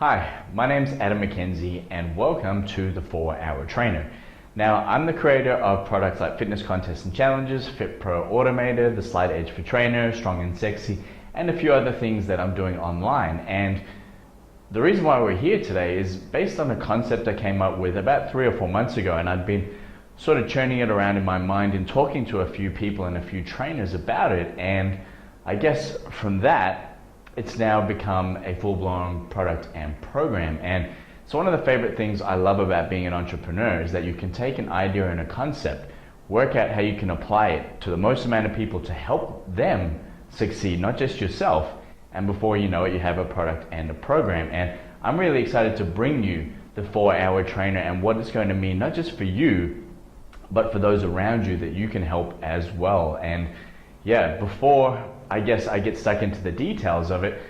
Hi, my name's Adam McKenzie and welcome to the 4-Hour Trainer. Now, I'm the creator of products like Fitness Contests and Challenges, Fit Pro Automated, the Slight Edge for Trainer, Strong and Sexy, and a few other things that I'm doing online. And the reason why we're here today is based on a concept I came up with about 3 or 4 months ago, and I'd been sort of churning it around in my mind and talking to a few people and a few trainers about it. And I guess from that, it's now become a full-blown product and program. And so one of the favorite things I love about being an entrepreneur is that you can take an idea and a concept, work out how you can apply it to the most amount of people to help them succeed, not just yourself. And before you know it, you have a product and a program. And I'm really excited to bring you the 4-Hour Trainer and what it's going to mean, not just for you, but for those around you that you can help as well. And yeah, before I guess I get stuck into the details of it,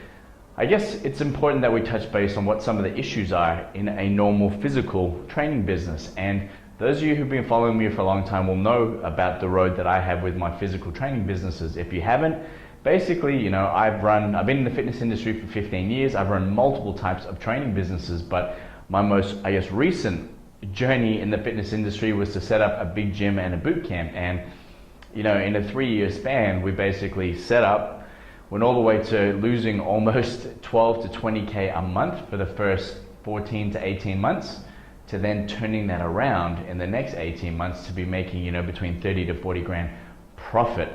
I guess it's important that we touch base on what some of the issues are in a normal physical training business. And those of you who've been following me for a long time will know about the road that I have with my physical training businesses. If you haven't, basically, I've been in the fitness industry for 15 years. I've run multiple types of training businesses, but my most, recent journey in the fitness industry was to set up a big gym and a boot camp. And in a 3-year span, we basically set up, went all the way to losing almost 12 to 20K a month for the first 14 to 18 months, to then turning that around in the next 18 months to be making, between 30 to 40 grand profit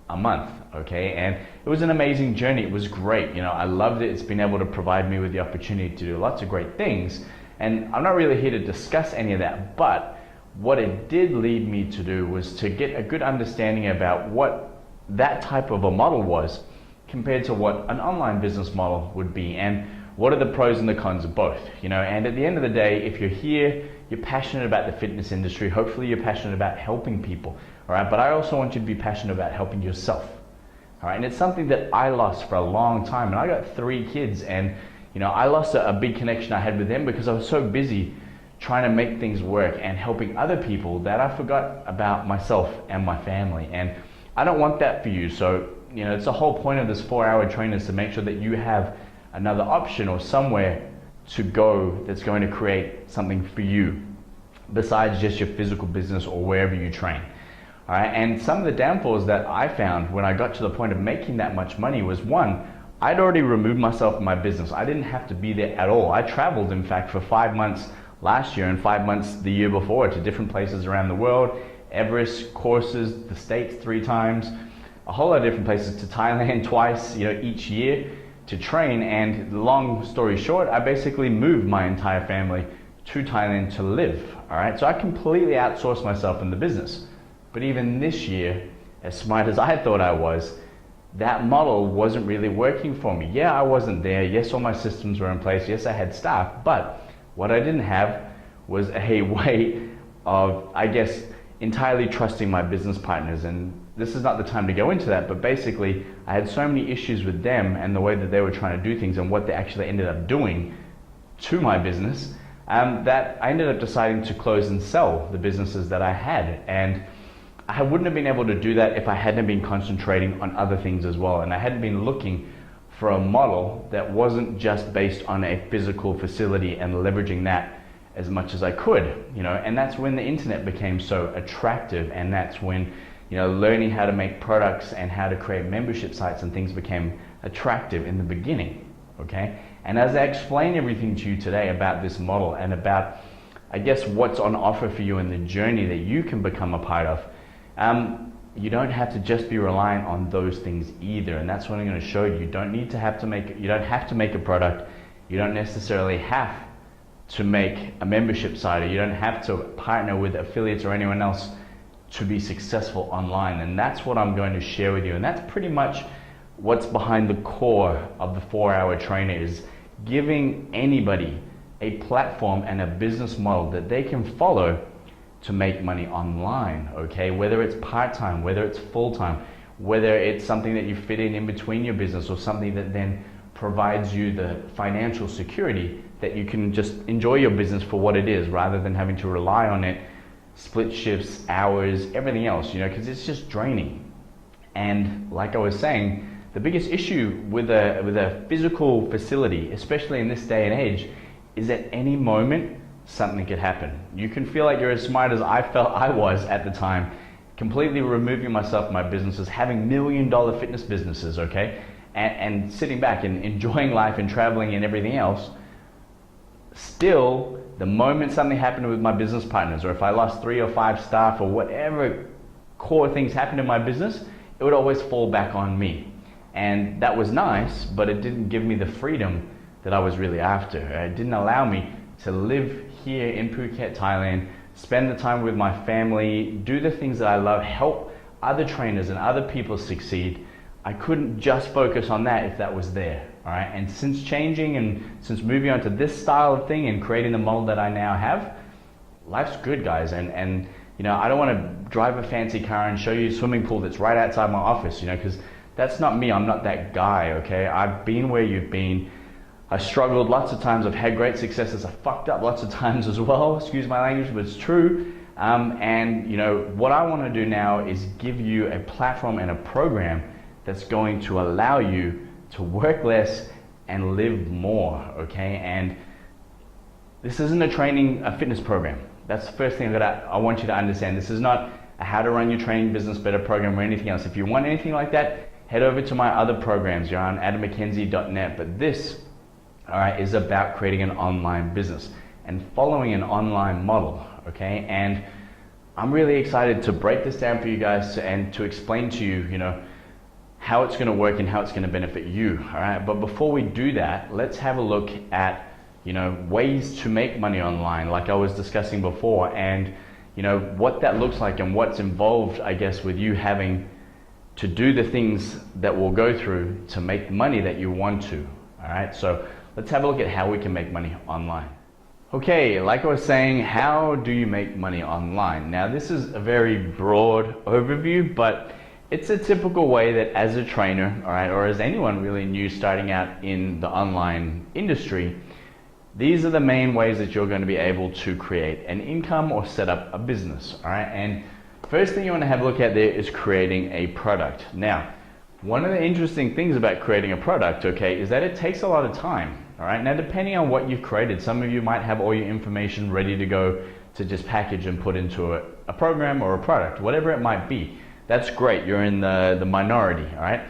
a month, okay? And it was an amazing journey. It was great. I loved it. It's been able to provide me with the opportunity to do lots of great things. And I'm not really here to discuss any of that, but what it did lead me to do was to get a good understanding about what that type of a model was compared to what an online business model would be, and what are the pros and the cons of both. And at the end of the day, if you're here, you're passionate about the fitness industry, hopefully you're passionate about helping people, all right? But I also want you to be passionate about helping yourself, all right? And it's something that I lost for a long time, and I got 3 kids, and I lost a big connection I had with them because I was so busy trying to make things work and helping other people that I forgot about myself and my family. And I don't want that for you. So, it's the whole point of this 4-Hour Trainer is to make sure that you have another option or somewhere to go that's going to create something for you besides just your physical business or wherever you train. All right. And some of the downfalls that I found when I got to the point of making that much money was, one, I'd already removed myself from my business. I didn't have to be there at all. I traveled, in fact, for 5 months last year and 5 months the year before to different places around the world, Everest courses, the States 3 times, a whole lot of different places, to Thailand twice, each year to train. And long story short, I basically moved my entire family to Thailand to live, all right? So I completely outsourced myself in the business. But even this year, as smart as I thought I was, that model wasn't really working for me. Yeah, I wasn't there. Yes, all my systems were in place. Yes, I had staff, but what I didn't have was a way of, entirely trusting my business partners. And this is not the time to go into that, but basically I had so many issues with them and the way that they were trying to do things and what they actually ended up doing to my business, that I ended up deciding to close and sell the businesses that I had. And I wouldn't have been able to do that if I hadn't been concentrating on other things as well. And I hadn't been looking for a model that wasn't just based on a physical facility and leveraging that as much as I could, and that's when the internet became so attractive. And that's when, learning how to make products and how to create membership sites and things became attractive in the beginning, okay? And as I explain everything to you today about this model and about, what's on offer for you in the journey that you can become a part of, you don't have to just be reliant on those things either. And that's what I'm going to show you. You don't have to make a product. You don't necessarily have to make a membership site, or you don't have to partner with affiliates or anyone else to be successful online. And that's what I'm going to share with you. And that's pretty much what's behind the core of the 4-Hour Trainer, is giving anybody a platform and a business model that they can follow to make money online, okay? Whether it's part-time, whether it's full-time, whether it's something that you fit in between your business, or something that then provides you the financial security that you can just enjoy your business for what it is, rather than having to rely on it, split shifts, hours, everything else, because it's just draining. And like I was saying, the biggest issue with a physical facility, especially in this day and age, is at any moment something could happen. You can feel like you're as smart as I felt I was at the time, completely removing myself from my businesses, having $1 million fitness businesses, okay? And sitting back and enjoying life and traveling and everything else. Still, the moment something happened with my business partners, or if I lost 3 or 5 staff or whatever core things happened in my business, it would always fall back on me. And that was nice, but it didn't give me the freedom that I was really after. It didn't allow me to live here in Phuket, Thailand, spend the time with my family, do the things that I love, help other trainers and other people succeed. I couldn't just focus on that if that was there, all right? And since changing and since moving on to this style of thing and creating the model that I now have, life's good, guys. And you know, I don't want to drive a fancy car and show you a swimming pool that's right outside my office, you know, because that's not me. I'm not that guy, okay? I've been where you've been. I struggled lots of times. I've had great successes. I fucked up lots of times as well. Excuse my language, but it's true. And you know, what I want to do now is give you a platform and a program that's going to allow you to work less and live more, okay? And this isn't a fitness program. That's the first thing that I want you to understand. This is not a how to run your training business better program or anything else. If you want anything like that, head over to my other programs. You're on adammckenzie.net. But this, all right, is about creating an online business and following an online model, okay? And I'm really excited to break this down for you guys and to explain to you, you know, how it's going to work and how it's going to benefit you, all right? But before we do that, let's have a look at, you know, ways to make money online, like I was discussing before, and, you know, what that looks like and what's involved, I guess, with you having to do the things that we'll go through to make the money that you want to, all right? So let's have a look at how we can make money online. Okay, like I was saying, how do you make money online? Now, this is a very broad overview, but it's a typical way that as a trainer, all right, or as anyone really new starting out in the online industry, these are the main ways that you're going to be able to create an income or set up a business, all right? And first thing you want to have a look at there is creating a product. Now, one of the interesting things about creating a product, okay, is that it takes a lot of time, all right? Now, depending on what you've created, some of you might have all your information ready to go to just package and put into a program or a product, whatever it might be. That's great, you're in the minority, all right?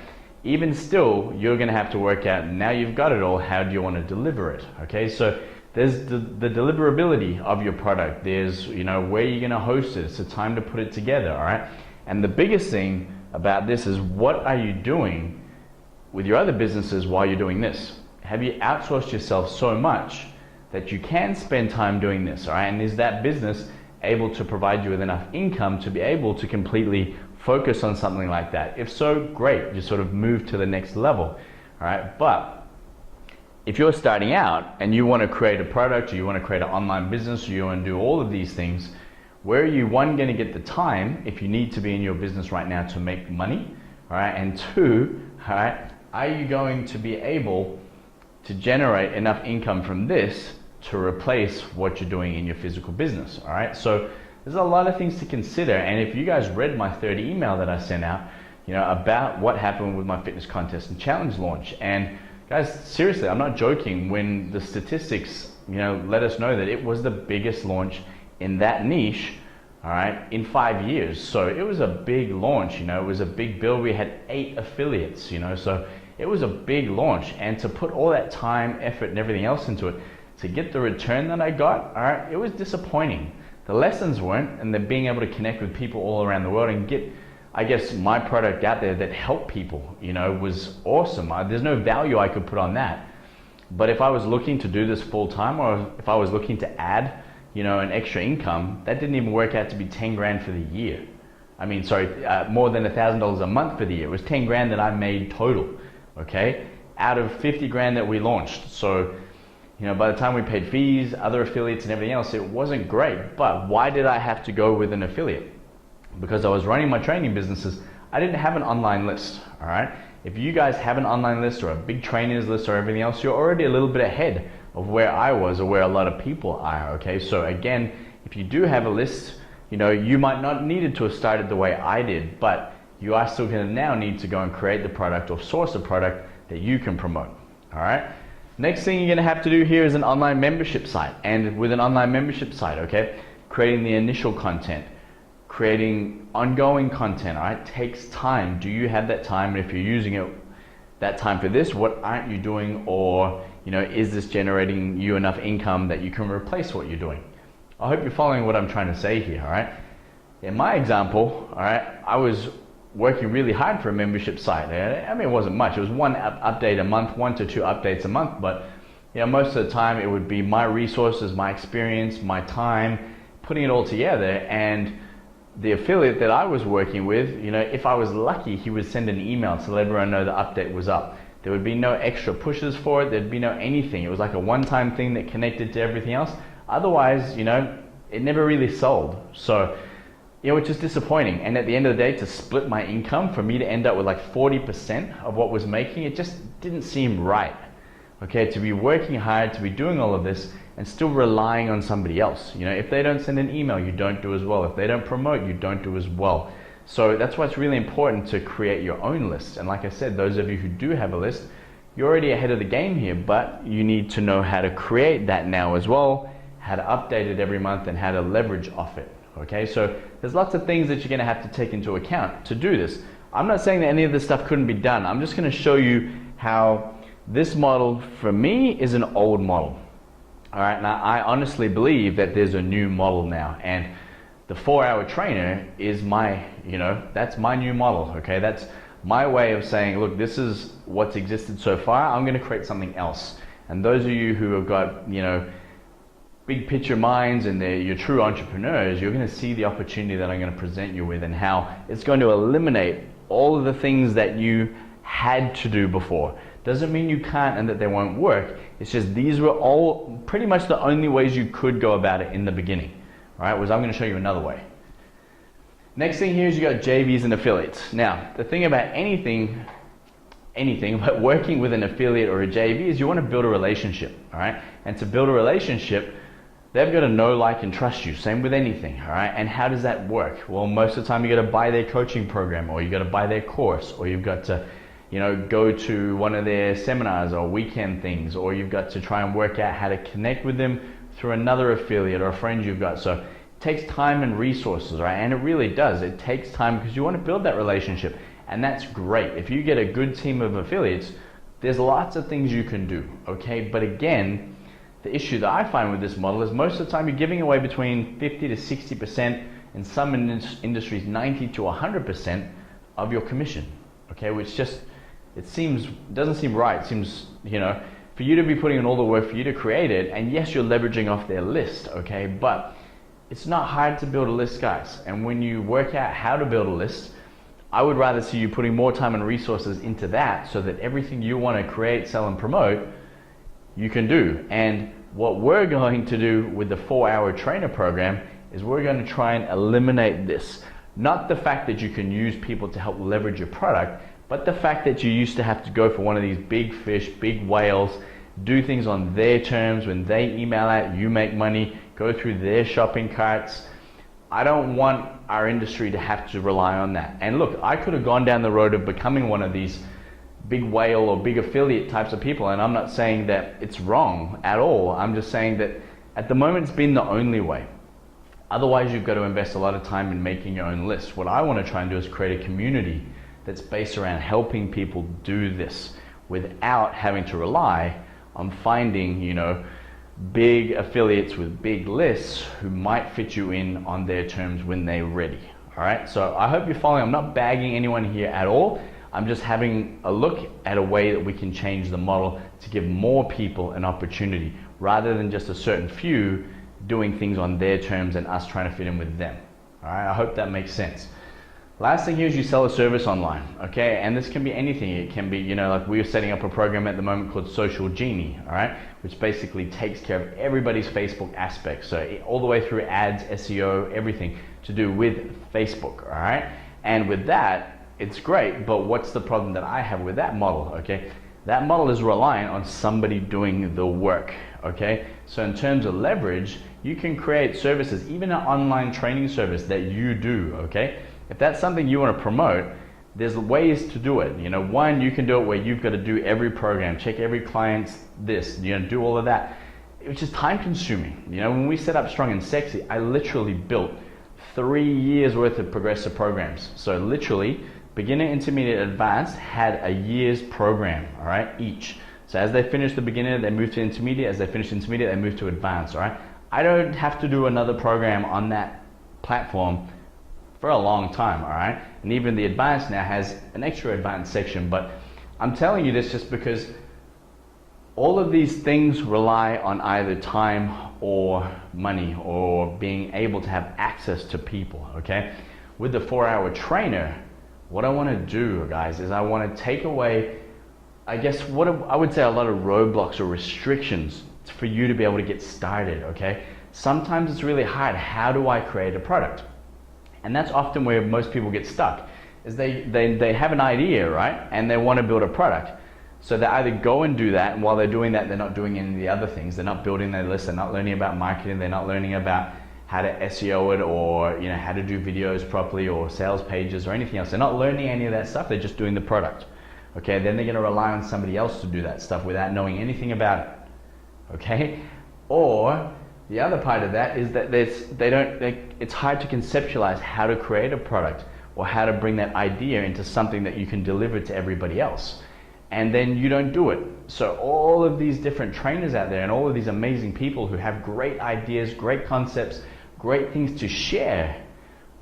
Even still, you're gonna have to work out, now you've got it all, how do you wanna deliver it, okay? So there's the deliverability of your product. There's, you know, where you're gonna host it. It's the time to put it together, all right? And the biggest thing about this is, what are you doing with your other businesses while you're doing this? Have you outsourced yourself so much that you can spend time doing this, all right? And is that business able to provide you with enough income to be able to completely focus on something like that? If so, great, you sort of move to the next level, all right? But if you're starting out and you want to create a product, or you want to create an online business, or you want to do all of these things, where are you, one, going to get the time if you need to be in your business right now to make money, all right? And two, all right, are you going to be able to generate enough income from this to replace what you're doing in your physical business, all right? So there's a lot of things to consider. And if you guys read my third email that I sent out, you know, about what happened with my fitness contest and challenge launch, and guys, seriously, I'm not joking, when the statistics, you know, let us know that it was the biggest launch in that niche, all right, in 5 years. So it was a big launch, you know, it was a big build. We had 8 affiliates, you know, so it was a big launch. And to put all that time, effort, and everything else into it, to get the return that I got, all right, it was disappointing. The lessons weren't, and then being able to connect with people all around the world and get, I guess, my product out there that helped people, you know, was awesome. There's no value I could put on that. But if I was looking to do this full time, or if I was looking to add, you know, an extra income, that didn't even work out to be 10 grand for the year. I mean, sorry, more than $1,000 a month for the year. It was 10 grand that I made total, okay, out of 50 grand that we launched. So, you know, by the time we paid fees, other affiliates and everything else, it wasn't great. But why did I have to go with an affiliate? Because I was running my training businesses. I didn't have an online list, all right? If you guys have an online list or a big trainers list or everything else, you're already a little bit ahead of where I was, or where a lot of people are, okay? So again, if you do have a list, you know, you might not needed to have started the way I did, but you are still going to now need to go and create the product or source a product that you can promote. All right. Next thing you're going to have to do here is an online membership site. And with an online membership site, okay, creating the initial content, creating ongoing content, all right, takes time. Do you have that time? And if you're using it, that time for this, what aren't you doing? Or, is this generating you enough income that you can replace what you're doing? I hope you're following what I'm trying to say here, all right? In my example, all right, I was working really hard for a membership site. I mean, it wasn't much. It was one update a month, 1 to 2 updates a month. But most of the time it would be my resources, my experience, my time, putting it all together. And the affiliate that I was working with, if I was lucky, he would send an email to let everyone know the update was up. There would be no extra pushes for it. There'd be no anything. It was like a one-time thing that connected to everything else. Otherwise, it never really sold. So, which is disappointing. And at the end of the day, to split my income, for me to end up with like 40% of what was making, it just didn't seem right. Okay, to be working hard, to be doing all of this, and still relying on somebody else. If they don't send an email, you don't do as well. If they don't promote, you don't do as well. So that's why it's really important to create your own list. And like I said, those of you who do have a list, you're already ahead of the game here, but you need to know how to create that now as well, how to update it every month, and how to leverage off it. Okay, so there's lots of things that you're going to have to take into account to do this. I'm not saying that any of this stuff couldn't be done. I'm just going to show you how this model for me is an old model. All right, now I honestly believe that there's a new model now, and the 4-hour trainer is my, that's my new model. Okay, that's my way of saying, look, this is what's existed so far. I'm going to create something else. And those of you who have got, big picture minds and you're true entrepreneurs, you're going to see the opportunity that I'm going to present you with and how it's going to eliminate all of the things that you had to do before. Doesn't mean you can't and that they won't work. It's just these were all pretty much the only ways you could go about it in the beginning. All right, I'm going to show you another way. Next thing here is you got JVs and affiliates. Now, the thing about anything but working with an affiliate or a JV is you want to build a relationship. All right, and to build a relationship, they've got to know, like, and trust you. Same with anything, all right? And how does that work? Well, most of the time you got to buy their coaching program, or you got to buy their course, or you've got to, go to one of their seminars or weekend things, or you've got to try and work out how to connect with them through another affiliate or a friend you've got. So it takes time and resources, right? And it really does. It takes time because you want to build that relationship, and that's great. If you get a good team of affiliates, there's lots of things you can do, okay? But again, the issue that I find with this model is most of the time you're giving away between 50 to 60%, in some industries 90 to 100% of your commission, okay? Which just, doesn't seem right. It seems, for you to be putting in all the work for you to create it, and yes, you're leveraging off their list, okay? But it's not hard to build a list, guys. And when you work out how to build a list, I would rather see you putting more time and resources into that so that everything you want to create, sell, and promote, you can do. And what we're going to do with the 4-hour trainer program is we're going to try and eliminate this. Not the fact that you can use people to help leverage your product, but the fact that you used to have to go for one of these big fish, big whales, do things on their terms. When they email out, you make money, go through their shopping carts. I don't want our industry to have to rely on that. And look, I could have gone down the road of becoming one of these big whale or big affiliate types of people, and I'm not saying that it's wrong at all. I'm just saying that at the moment it's been the only way. Otherwise, you've got to invest a lot of time in making your own list. What I want to try and do is create a community that's based around helping people do this without having to rely on finding, big affiliates with big lists who might fit you in on their terms when they're ready. All right, so I hope you're following. I'm not bagging anyone here at all. I'm just having a look at a way that we can change the model to give more people an opportunity rather than just a certain few doing things on their terms and us trying to fit in with them. All right, I hope that makes sense. Last thing here is you sell a service online, okay? And this can be anything. It can be, like we're setting up a program at the moment called Social Genie, all right? Which basically takes care of everybody's Facebook aspects. So all the way through ads, SEO, everything to do with Facebook, all right? And with that, it's great, but what's the problem that I have with that model, okay? That model is reliant on somebody doing the work, okay? So in terms of leverage, you can create services, even an online training service that you do, okay? If that's something you want to promote, there's ways to do it. You know, one, you can do it where you've got to do every program, check every client's this, you know, do all of that, which is time consuming. You know, when we set up Strong and Sexy, I literally built 3 years worth of progressive programs. So literally, beginner, intermediate, advanced had a year's program, all right, each. So as they finish the beginner, they move to intermediate. As they finish intermediate, they move to advanced, all right? I don't have to do another program on that platform for a long time, all right? And even the advanced now has an extra advanced section, but I'm telling you this just because all of these things rely on either time or money or being able to have access to people, okay? With the 4-hour trainer, what I want to do, guys, is I want to take away, I guess, what I would say a lot of roadblocks or restrictions for you to be able to get started, okay? Sometimes it's really hard. How do I create a product? And that's often where most people get stuck, is they have an idea, right? And they want to build a product. So they either go and do that, and while they're doing that, they're not doing any of the other things. They're not building their list, they're not learning about marketing, they're not learning about how to SEO it, or you know, how to do videos properly, or sales pages, or anything else. They're not learning any of that stuff, they're just doing the product. Okay, then they're gonna rely on somebody else to do that stuff without knowing anything about it. Okay? Or the other part of that is that it's hard to conceptualize how to create a product or how to bring that idea into something that you can deliver to everybody else. And then you don't do it. So all of these different trainers out there and all of these amazing people who have great ideas, great concepts, great things to share,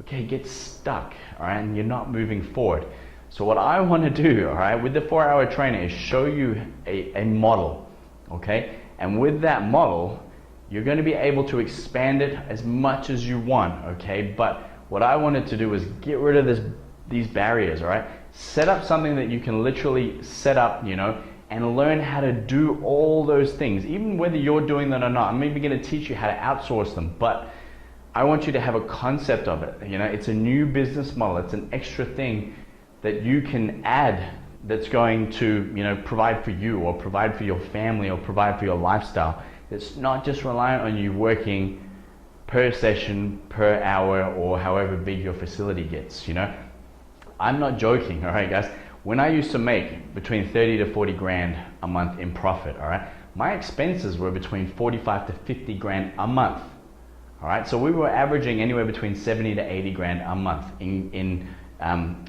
okay, get stuck, all right, and you're not moving forward. So what I want to do, all right, with the 4-hour trainer is show you a model, okay? And with that model, you're going to be able to expand it as much as you want, okay? But what I wanted to do was get rid of these barriers, all right? Set up something that you can literally set up, you know, and learn how to do all those things, even whether you're doing them or not. I'm maybe going to teach you how to outsource them, but I want you to have a concept of it. You know, it's a new business model. It's an extra thing that you can add that's going to, you know, provide for you or provide for your family or provide for your lifestyle. It's not just reliant on you working per session, per hour, or however big your facility gets, you know. I'm not joking, all right, guys. When I used to make between 30 to 40 grand a month in profit, all right, my expenses were between 45 to 50 grand a month, all right. So we were averaging anywhere between 70 to 80 grand a month in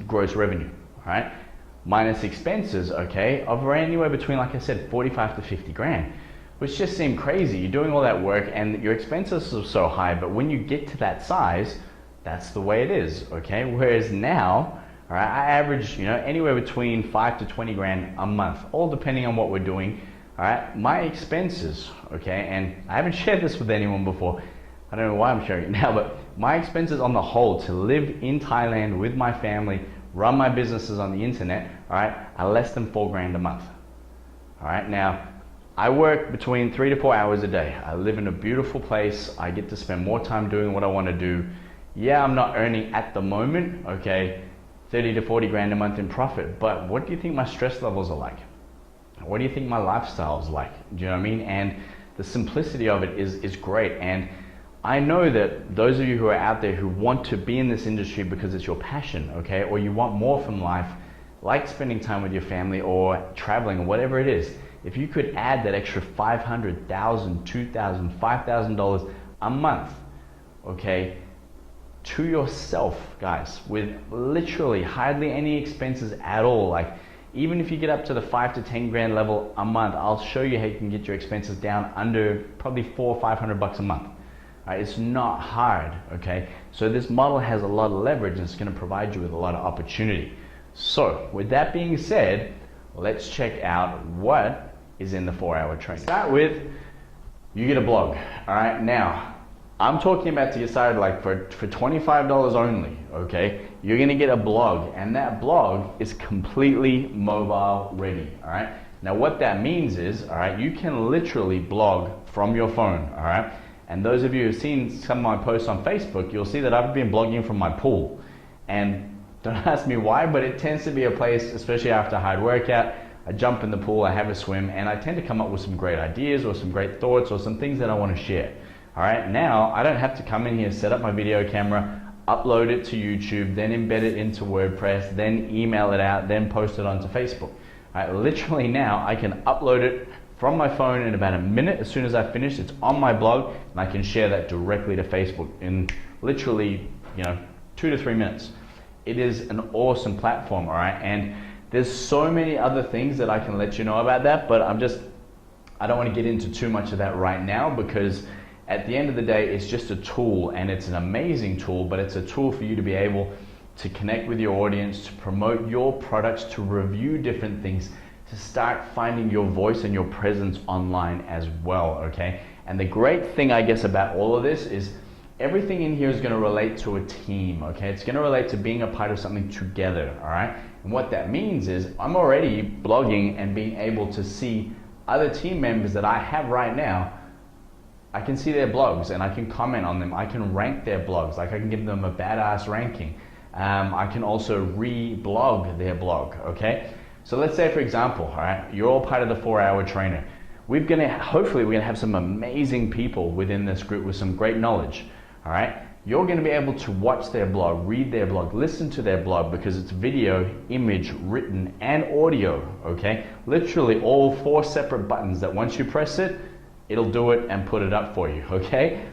gross revenue, all right, minus expenses, okay, of anywhere between, like I said, 45 to 50 grand, which just seemed crazy. You're doing all that work and your expenses are so high, but when you get to that size, that's the way it is, okay. Whereas now, all right, I average, you know, anywhere between 5 to 20 grand a month, all depending on what we're doing. All right, my expenses, okay, and I haven't shared this with anyone before. I don't know why I'm sharing it now, but my expenses on the whole to live in Thailand with my family, run my businesses on the internet, all right, are less than 4 grand a month. All right, now I work between 3 to 4 hours a day. I live in a beautiful place. I get to spend more time doing what I want to do. Yeah, I'm not earning at the moment, okay, 30 to 40 grand a month in profit, but what do you think my stress levels are like? What do you think my lifestyle is like? Do you know what I mean? And the simplicity of it is great. And I know that those of you who are out there who want to be in this industry because it's your passion, okay, or you want more from life, like spending time with your family or traveling or whatever it is, if you could add that extra $500, $1,000, $2,000, $5,000 a month, okay, to yourself, guys, with literally hardly any expenses at all. Like, even if you get up to the 5 to 10 grand level a month, I'll show you how you can get your expenses down under probably $400 or $500 a month. It's not hard, okay? So this model has a lot of leverage and it's going to provide you with a lot of opportunity. So with that being said, let's check out what is in the 4-hour training. Start with, you get a blog, all right? Now, I'm talking about to get started, like for $25 only, okay? You're gonna get a blog, and that blog is completely mobile ready, all right? Now what that means is, all right, you can literally blog from your phone, all right? And those of you who've seen some of my posts on Facebook, you'll see that I've been blogging from my pool. And don't ask me why, but it tends to be a place, especially after a hard workout, I jump in the pool, I have a swim, and I tend to come up with some great ideas or some great thoughts or some things that I wanna share. All right, now I don't have to come in here, set up my video camera, upload it to YouTube, then embed it into WordPress, then email it out, then post it onto Facebook. Right? Literally now I can upload it from my phone in about a minute. As soon as I finish, it's on my blog, and I can share that directly to Facebook in literally, 2 to 3 minutes. It is an awesome platform, all right? And there's so many other things that I can let you know about that, but I don't want to get into too much of that right now, because at the end of the day, it's just a tool, and it's an amazing tool, but it's a tool for you to be able to connect with your audience, to promote your products, to review different things, to start finding your voice and your presence online as well, okay? And the great thing, I guess, about all of this is everything in here is going to relate to a team, okay? It's going to relate to being a part of something together, all right? And what that means is I'm already blogging and being able to see other team members that I have right now. I can see their blogs and I can comment on them. I can rank their blogs, like I can give them a badass ranking. I can also re-blog their blog, okay? So let's say, for example, all right, you're all part of the 4-Hour Trainer. Hopefully we're gonna have some amazing people within this group with some great knowledge, all right? You're gonna be able to watch their blog, read their blog, listen to their blog, because it's video, image, written, and audio, okay? Literally all 4 separate buttons that once you press it, it'll do it and put it up for you, okay?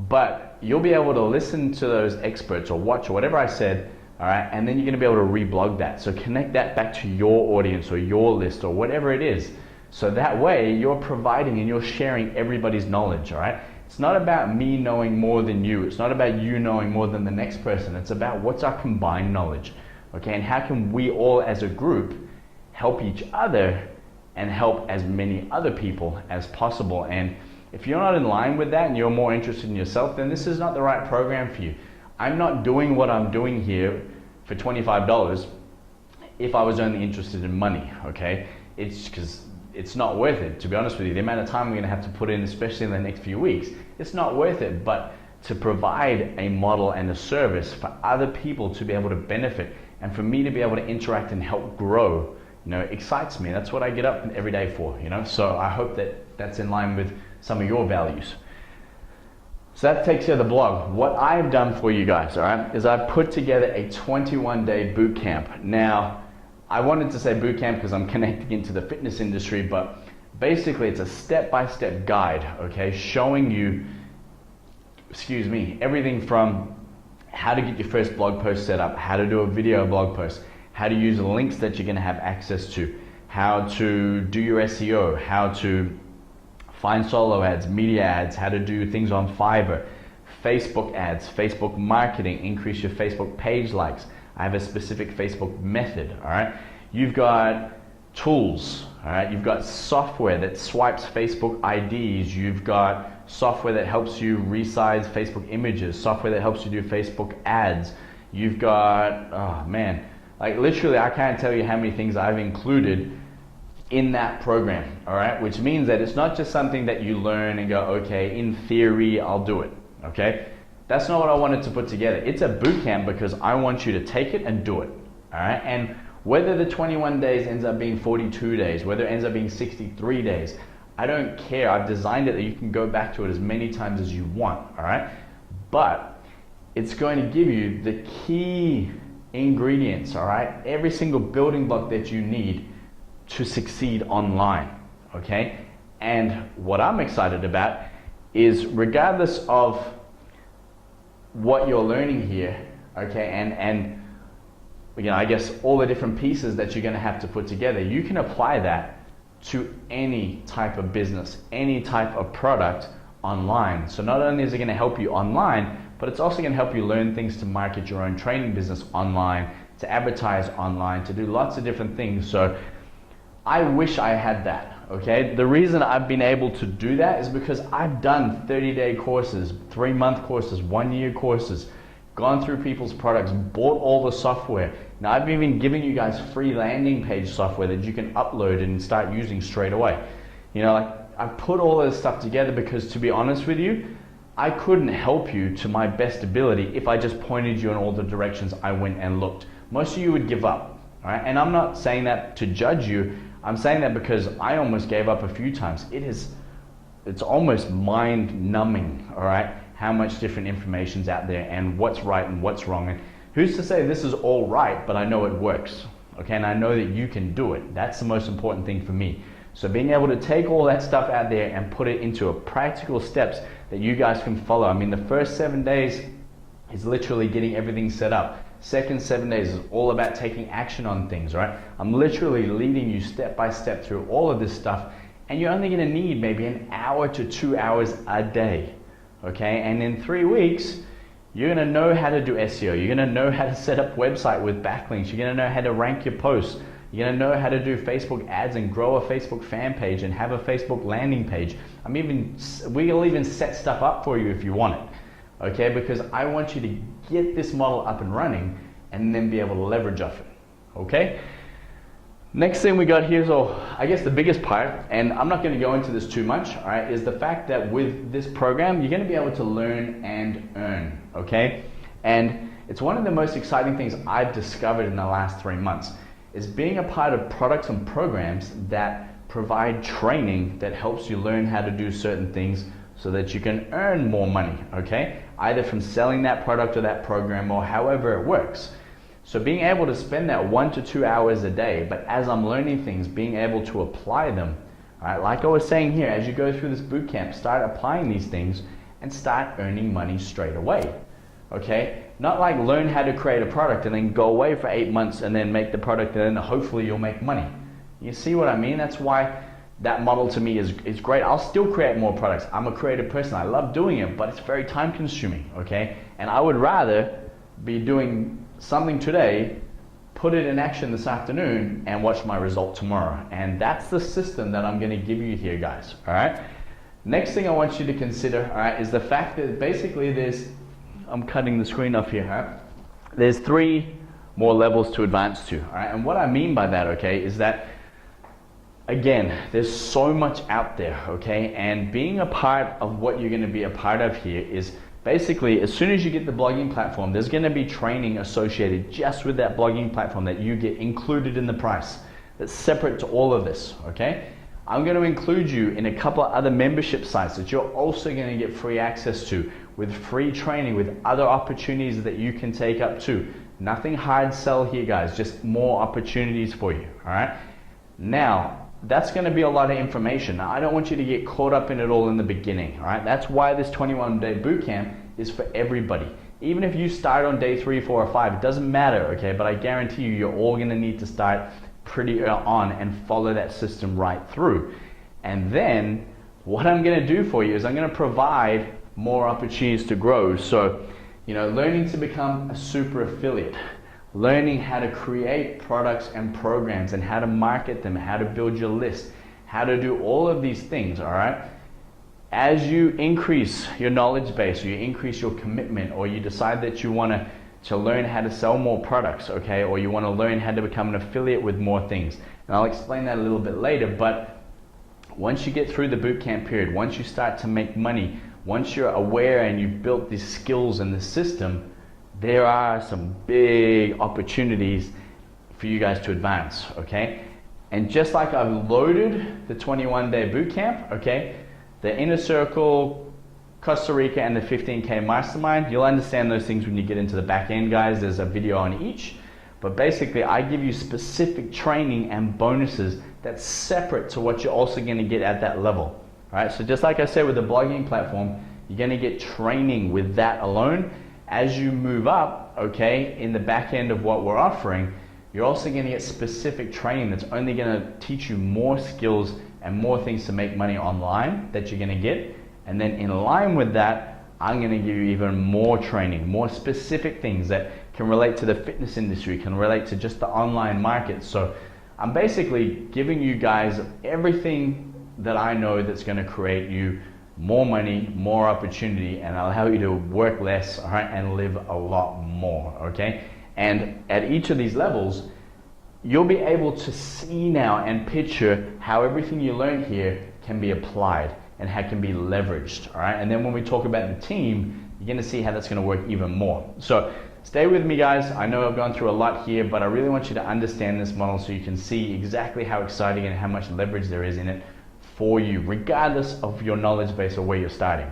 But you'll be able to listen to those experts or watch or whatever I said, all right, and then you're going to be able to reblog that. So connect that back to your audience or your list or whatever it is. So that way you're providing and you're sharing everybody's knowledge, all right? It's not about me knowing more than you. It's not about you knowing more than the next person. It's about what's our combined knowledge, okay? And how can we all as a group help each other and help as many other people as possible. And if you're not in line with that and you're more interested in yourself, then this is not the right program for you. I'm not doing what I'm doing here for $25 if I was only interested in money, okay? It's because it's not worth it, to be honest with you. The amount of time we're gonna have to put in, especially in the next few weeks, it's not worth it. But to provide a model and a service for other people to be able to benefit and for me to be able to interact and help grow, excites me. That's what I get up every day for, So I hope that that's in line with some of your values. So that takes care of the blog. What I've done for you guys, all right, is I've put together a 21-day boot camp. Now, I wanted to say boot camp because I'm connecting into the fitness industry, but basically it's a step-by-step guide, okay, showing you, everything from how to get your first blog post set up, how to do a video blog post, how to use links that you're going to have access to, how to do your SEO, how to find solo ads, media ads, how to do things on Fiverr, Facebook ads, Facebook marketing, increase your Facebook page likes. I have a specific Facebook method, all right? You've got tools, all right? You've got software that swipes Facebook IDs. You've got software that helps you resize Facebook images, software that helps you do Facebook ads. You've got, like literally I can't tell you how many things I've included in that program, all right? Which means that it's not just something that you learn and go, okay, in theory, I'll do it, okay? That's not what I wanted to put together. It's a boot camp because I want you to take it and do it, all right? And whether the 21 days ends up being 42 days, whether it ends up being 63 days, I don't care. I've designed it that you can go back to it as many times as you want, all right? But it's going to give you the key ingredients, all right? Every single building block that you need to succeed online, okay? And what I'm excited about is regardless of what you're learning here, okay, and I guess all the different pieces that you're gonna have to put together, you can apply that to any type of business, any type of product online. So not only is it gonna help you online, but it's also gonna help you learn things to market your own training business online, to advertise online, to do lots of different things. So I wish I had that, okay? The reason I've been able to do that is because I've done 30-day courses, 3-month courses, 1-year courses, gone through people's products, bought all the software. Now I've even given you guys free landing page software that you can upload and start using straight away. I put all this stuff together because, to be honest with you, I couldn't help you to my best ability if I just pointed you in all the directions I went and looked. Most of you would give up, all right? And I'm not saying that to judge you. I'm saying that because I almost gave up a few times. It's almost mind numbing, all right? how much different information's out there and what's right and what's wrong. And who's to say this is all right, but I know it works, okay? And I know that you can do it. That's the most important thing for me. So being able to take all that stuff out there and put it into a practical steps that you guys can follow. I mean, the first 7 days is literally getting everything set up. Second 7 days is all about taking action on things, right? I'm literally leading you step by step through all of this stuff, and you're only gonna need maybe an hour to 2 hours a day, okay? And in 3 weeks, you're gonna know how to do SEO. You're gonna know how to set up website with backlinks. You're gonna know how to rank your posts. You're gonna know how to do Facebook ads and grow a Facebook fan page and have a Facebook landing page. We'll even set stuff up for you if you want it, okay? Because I want you to get this model up and running and then be able to leverage off it, okay? Next thing we got here is, I guess the biggest part, and I'm not gonna go into this too much, all right, is the fact that with this program, you're gonna be able to learn and earn, okay? And it's one of the most exciting things I've discovered in the last 3 months, is being a part of products and programs that provide training that helps you learn how to do certain things so that you can earn more money, okay? Either from selling that product or that program or however it works. So being able to spend that 1 to 2 hours a day, but as I'm learning things, being able to apply them, all right? Like I was saying here, as you go through this boot camp, start applying these things and start earning money straight away, okay? Not like learn how to create a product and then go away for 8 months and then make the product and then hopefully you'll make money. You see what I mean? That's why that model to me is great. I'll still create more products. I'm a creative person. I love doing it, but it's very time consuming, okay? And I would rather be doing something today, put it in action this afternoon, and watch my result tomorrow. And that's the system that I'm gonna give you here, guys, all right? Next thing I want you to consider, all right, is the fact that basically I'm cutting the screen off here, huh? There's 3 more levels to advance to, all right? And what I mean by that, okay, is that, again, there's so much out there, okay? And being a part of what you're gonna be a part of here is basically, as soon as you get the blogging platform, there's gonna be training associated just with that blogging platform that you get included in the price. That's separate to all of this, okay? I'm gonna include you in a couple of other membership sites that you're also gonna get free access to with free training, with other opportunities that you can take up too. Nothing hard sell here, guys, just more opportunities for you, all right? Now, that's gonna be a lot of information. Now, I don't want you to get caught up in it all in the beginning, all right? That's why this 21-day bootcamp is for everybody. Even if you start on day 3, 4, or 5, it doesn't matter, okay? But I guarantee you're all gonna need to start pretty early on and follow that system right through. And then, what I'm gonna do for you is I'm gonna provide more opportunities to grow. So, learning to become a super affiliate, learning how to create products and programs and how to market them, how to build your list, how to do all of these things, all right? As you increase your knowledge base, or you increase your commitment, or you decide that you want to learn how to sell more products, okay? Or you want to learn how to become an affiliate with more things. And I'll explain that a little bit later, but once you get through the bootcamp period, once you start to make money, once you're aware and you've built these skills in the system, there are some big opportunities for you guys to advance, okay? And just like I've loaded the 21-day bootcamp, okay, the Inner Circle, Costa Rica, and the 15K Mastermind, you'll understand those things when you get into the back end, guys. There's a video on each. But basically, I give you specific training and bonuses that's separate to what you're also going to get at that level. All right, so just like I said with the blogging platform, you're going to get training with that alone. As you move up, okay, in the back end of what we're offering, you're also going to get specific training that's only going to teach you more skills and more things to make money online that you're going to get. And then in line with that, I'm going to give you even more training, more specific things that can relate to the fitness industry, can relate to just the online market. So I'm basically giving you guys everything that I know that's going to create you more money, more opportunity, and allow you to work less, all right, and live a lot more, okay? And at each of these levels, you'll be able to see now and picture how everything you learn here can be applied and how it can be leveraged, all right? And then when we talk about the team, you're gonna see how that's gonna work even more. So stay with me, guys. I know I've gone through a lot here, but I really want you to understand this model so you can see exactly how exciting and how much leverage there is in it for you, regardless of your knowledge base or where you're starting,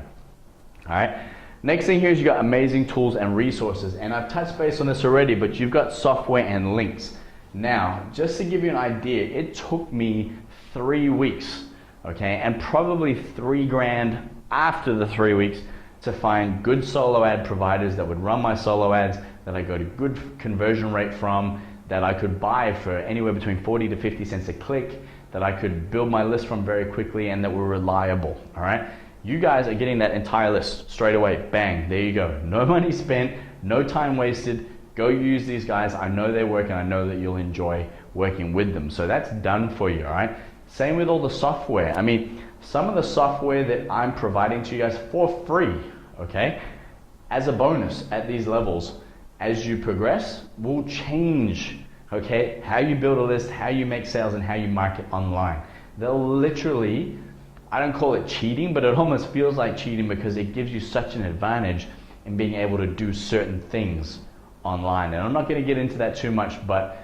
all right? Next thing here is you got amazing tools and resources, and I've touched base on this already, but you've got software and links. Now, just to give you an idea, it took me 3 weeks, okay, and probably $3,000 after the 3 weeks to find good solo ad providers that would run my solo ads, that I got a good conversion rate from, that I could buy for anywhere between 40 to 50 cents a click, that I could build my list from very quickly, and that were reliable, all right? You guys are getting that entire list straight away. Bang, there you go. No money spent, no time wasted. Go use these guys. I know they work, and I know that you'll enjoy working with them. So that's done for you, all right? Same with all the software. I mean, some of the software that I'm providing to you guys for free, okay, as a bonus at these levels, as you progress, will change, okay, how you build a list, how you make sales, and how you market online. They'll literally, I don't call it cheating, but it almost feels like cheating because it gives you such an advantage in being able to do certain things online. And I'm not going to get into that too much, but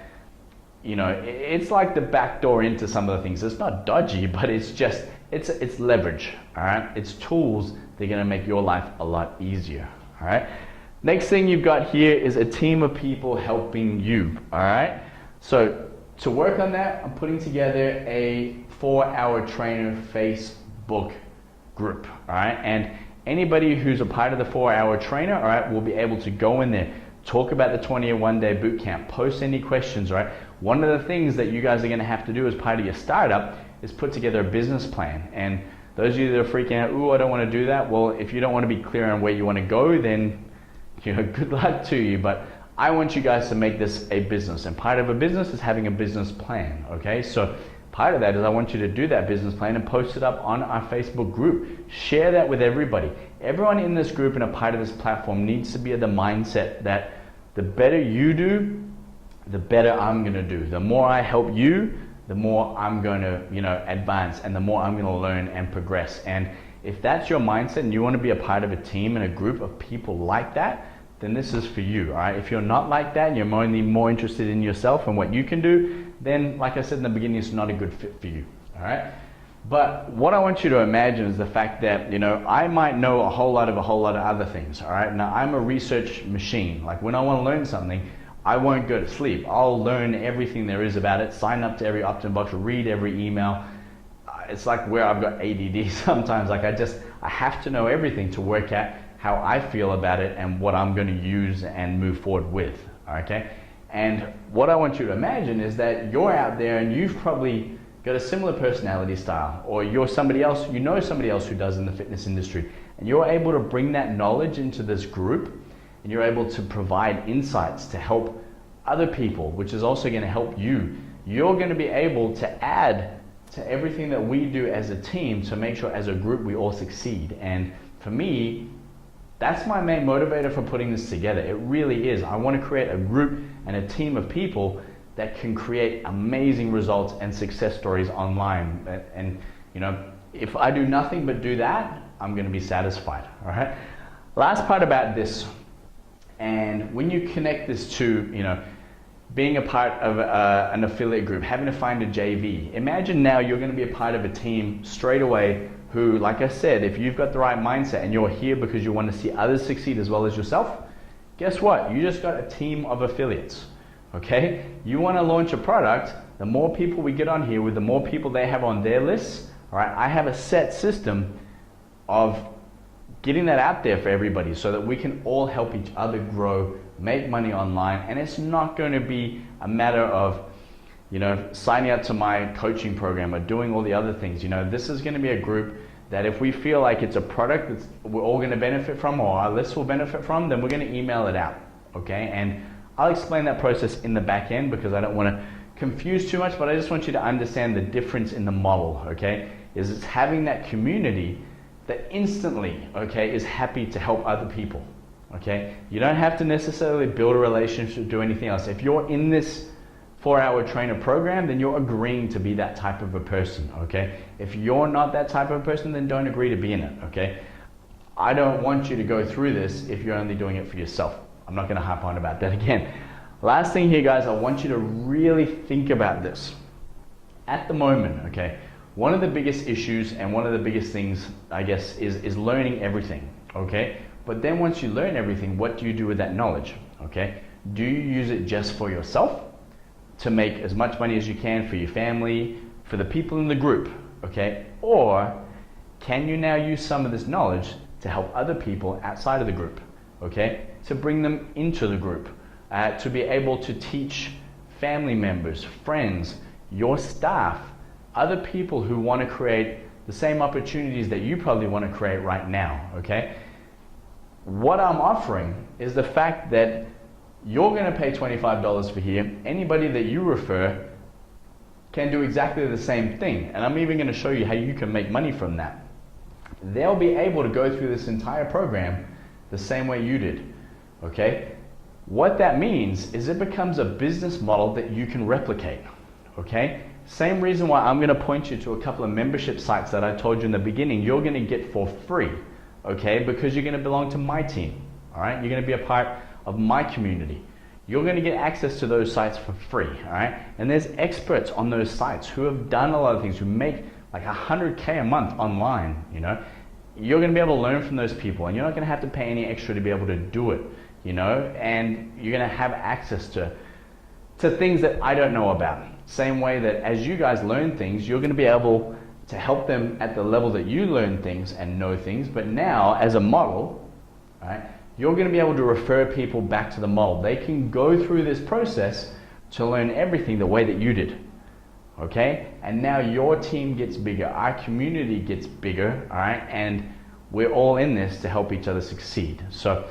you know, it's like the back door into some of the things. It's not dodgy, but it's just, it's leverage, all right? It's tools that are going to make your life a lot easier, all right? Next thing you've got here is a team of people helping you, all right? So to work on that, I'm putting together a 4-Hour Trainer Facebook group, all right? And anybody who's a part of the 4-Hour Trainer, all right, will be able to go in there, talk about the 21-day boot camp, post any questions, right? One of the things that you guys are going to have to do as part of your startup is put together a business plan. And those of you that are freaking out, ooh, I don't want to do that. Well, if you don't want to be clear on where you want to go, then you know, good luck to you. But I want you guys to make this a business, and part of a business is having a business plan, okay? So part of that is I want you to do that business plan and post it up on our Facebook group. Share that with everybody. Everyone in this group and a part of this platform needs to be of the mindset that the better you do, the better I'm gonna do. The more I help you, the more I'm gonna, you know, advance, and the more I'm gonna learn and progress. And if that's your mindset and you wanna be a part of a team and a group of people like that, then this is for you, all right? If you're not like that and you're only more interested in yourself and what you can do, then like I said in the beginning, it's not a good fit for you, all right? But what I want you to imagine is the fact that, you know, I might know a whole lot of other things, all right? Now, I'm a research machine. Like when I want to learn something, I won't go to sleep. I'll learn everything there is about it, sign up to every opt-in box, read every email. It's like where I've got ADD sometimes. Like I have to know everything to work out how I feel about it and what I'm going to use and move forward with, okay? And what I want you to imagine is that you're out there and you've probably got a similar personality style, or you're somebody else, you know somebody else who does in the fitness industry, and you're able to bring that knowledge into this group, and you're able to provide insights to help other people, which is also going to help you. You're going to be able to add to everything that we do as a team to make sure as a group we all succeed. And for me, that's my main motivator for putting this together. It really is. I want to create a group and a team of people that can create amazing results and success stories online. And you know, if I do nothing but do that, I'm going to be satisfied, all right? Last part about this, and when you connect this to, you know, being a part of an affiliate group, having to find a JV, imagine now you're going to be a part of a team straight away who, like I said, if you've got the right mindset and you're here because you want to see others succeed as well as yourself, guess what? You just got a team of affiliates. Okay, you want to launch a product, the more people we get on here with, the more people they have on their lists, all right, I have a set system of getting that out there for everybody so that we can all help each other grow, make money online. And it's not going to be a matter of, you know, signing up to my coaching program or doing all the other things. You know, this is going to be a group that if we feel like it's a product that we're all going to benefit from, or our list will benefit from, then we're going to email it out, okay? And I'll explain that process in the back end because I don't want to confuse too much, but I just want you to understand the difference in the model, okay? Is it's having that community that instantly, okay, is happy to help other people, okay? You don't have to necessarily build a relationship, do anything else. If you're in this 4-Hour Trainer program, then you're agreeing to be that type of a person, okay? If you're not that type of a person, then don't agree to be in it, okay? I don't want you to go through this if you're only doing it for yourself. I'm not going to harp on about that again. Last thing here, guys, I want you to really think about this. At the moment, okay, one of the biggest issues and one of the biggest things, I guess, is learning everything, okay? But then once you learn everything, what do you do with that knowledge? Okay, do you use it just for yourself to make as much money as you can for your family, for the people in the group? Okay, or can you now use some of this knowledge to help other people outside of the group? Okay, to bring them into the group, to be able to teach family members, friends, your staff, other people who want to create the same opportunities that you probably want to create right now. Okay, what I'm offering is the fact that you're going to pay $25 for here. Anybody that you refer can do exactly the same thing, and I'm even going to show you how you can make money from that. They'll be able to go through this entire program the same way you did. Okay, what that means is it becomes a business model that you can replicate. Okay, same reason why I'm going to point you to a couple of membership sites that I told you in the beginning you're going to get for free. Okay, because you're going to belong to my team. All right, you're going to be a part of my community. You're going to get access to those sites for free. All right, and there's experts on those sites who have done a lot of things, who make like $100K a month online. You know, you're going to be able to learn from those people, and you're not going to have to pay any extra to be able to do it. You know, and you're going to have access to things that I don't know about. Same way that as you guys learn things, you're going to be able to help them at the level that you learn things and know things. But now, as a model, right, you're going to be able to refer people back to the model. They can go through this process to learn everything the way that you did. Okay? And now your team gets bigger, our community gets bigger, all right? And we're all in this to help each other succeed. So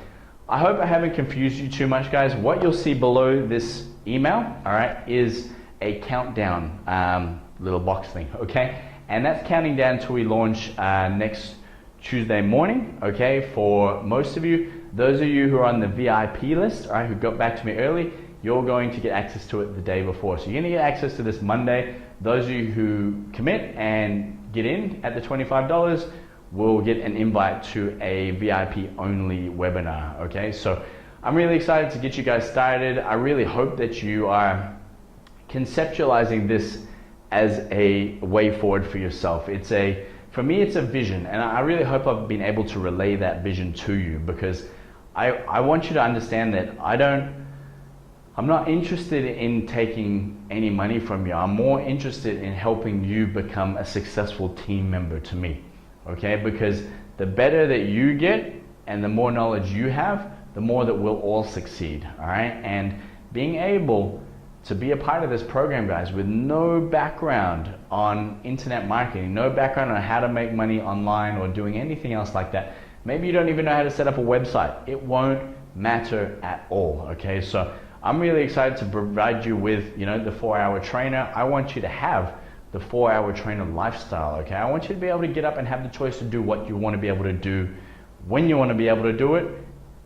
I hope I haven't confused you too much, guys. What you'll see below this email, all right, is a countdown little box thing, okay? And that's counting down till we launch next Tuesday morning, okay? For most of you, those of you who are on the VIP list, all right, who got back to me early, you're going to get access to it the day before. So you're gonna get access to this Monday. Those of you who commit and get in at the $25 will get an invite to a VIP only webinar, okay? So I'm really excited to get you guys started. I really hope that you are conceptualizing this as a way forward for yourself. For me, it's a vision, and I really hope I've been able to relay that vision to you, because I want you to understand that I'm not interested in taking any money from you. I'm more interested in helping you become a successful team member to me, okay? Because the better that you get and the more knowledge you have, the more that we'll all succeed, all right? And being able to be a part of this program, guys, with no background on internet marketing, no background on how to make money online or doing anything else like that. Maybe you don't even know how to set up a website. It won't matter at all, okay? So I'm really excited to provide you with, the 4-hour trainer. I want you to have the 4-hour trainer lifestyle, okay? I want you to be able to get up and have the choice to do what you want to be able to do, when you want to be able to do it,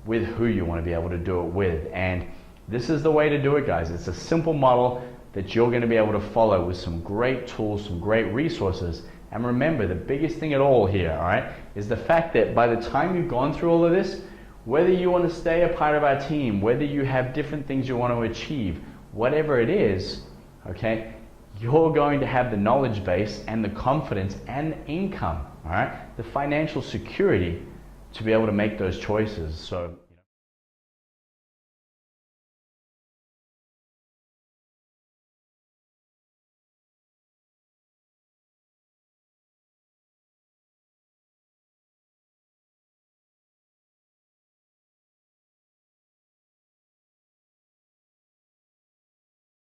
with who you want to be able to do it with. And this is the way to do it, guys. It's a simple model that you're going to be able to follow with some great tools, some great resources. And remember, the biggest thing at all here, all right, is the fact that by the time you've gone through all of this, whether you want to stay a part of our team, whether you have different things you want to achieve, whatever it is, okay, you're going to have the knowledge base and the confidence and the income, all right, the financial security to be able to make those choices. So